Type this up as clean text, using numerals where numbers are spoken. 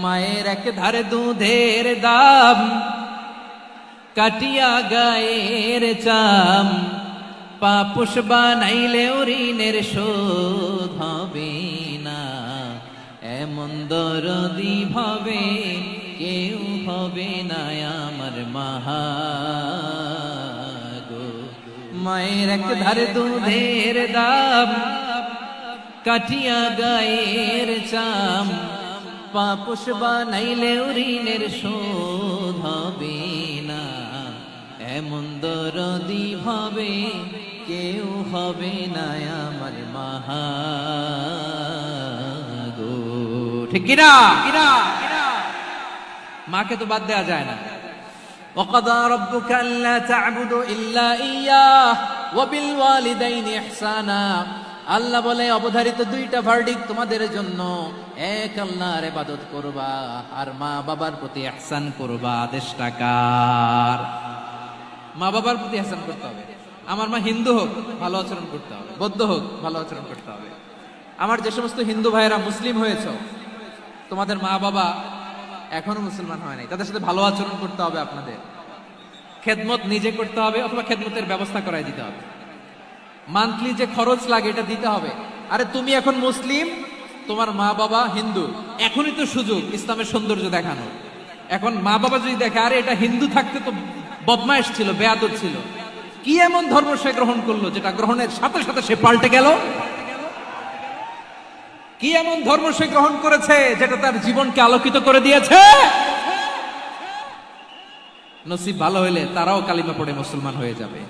মায়ের এক ধারে দুধের দাম, কাটিয়া গায়ের চাম, পাপুষ বানাইলেও ঋণের শোধ হবে না। এমন দরদি ভাবে কেউ হবে না আমার মাহাগো। মায়ের এক ধারে দুধের দাম, কাটিয়া গায়ের চাম, পাপুষ বানাইলেও ঋণের শোধ হবে না। এমন দরদি ভাবে কেউ হবে না আমার মাহাগো। ঠিক কিনা? মাকে তো বাদ দেওয়া যায় না। وَقَضَى رَبُّكَ أَلَّا تَعْبُدُوا إِلَّا إِيَّاهُ وَبِالْوَالِدَيْنِ إِحْسَانًا। আল্লাহ বলে অবধারিত দুইটা ভার্ডিক তোমাদের জন্য, এক আল্লাহর ইবাদত করবা আর মা বাবার প্রতি ইহসান করবা। আদেশটা কার? মা বাবার প্রতি ইহসান করতে হবে। আমার মা হিন্দু হোক ভালো আচরণ করতে হবে, বৌদ্ধ হোক ভালো আচরণ করতে হবে। আমার যে সমস্ত হিন্দু ভাইয়েরা মুসলিম হয়েছে, তোমাদের মা বাবা এখনো মুসলমান হয় নাই, তাদের সাথে ভালো আচরণ করতে হবে। আপনাদের খেদমত নিজে করতে হবে অথবা খেদমতের ব্যবস্থা করাই দিতে হবে। মান্থলি যে খরচ লাগে এটা দিতে হবে। আরে তুমি এখন মুসলিম, তোমার মা বাবা হিন্দু, এখনই তো সুযোগ ইসলামের সৌন্দর্য দেখানো। এখন মা বাবা যদি দেখে আরে এটা হিন্দু থাকতে তো বদমাইশ ছিল, বেয়াদব ছিল, কি এমন ধর্ম সে গ্রহণ করলো যেটা গ্রহণের সাথে সাথে সে পাল্টে গেল? কি এমন ধর্ম সে গ্রহণ করেছে যেটা তার জীবনকে আলোকিত করে দিয়েছে? নসিব ভালো হইলে তারাও কালিমা পড়ে মুসলমান হয়ে যাবে।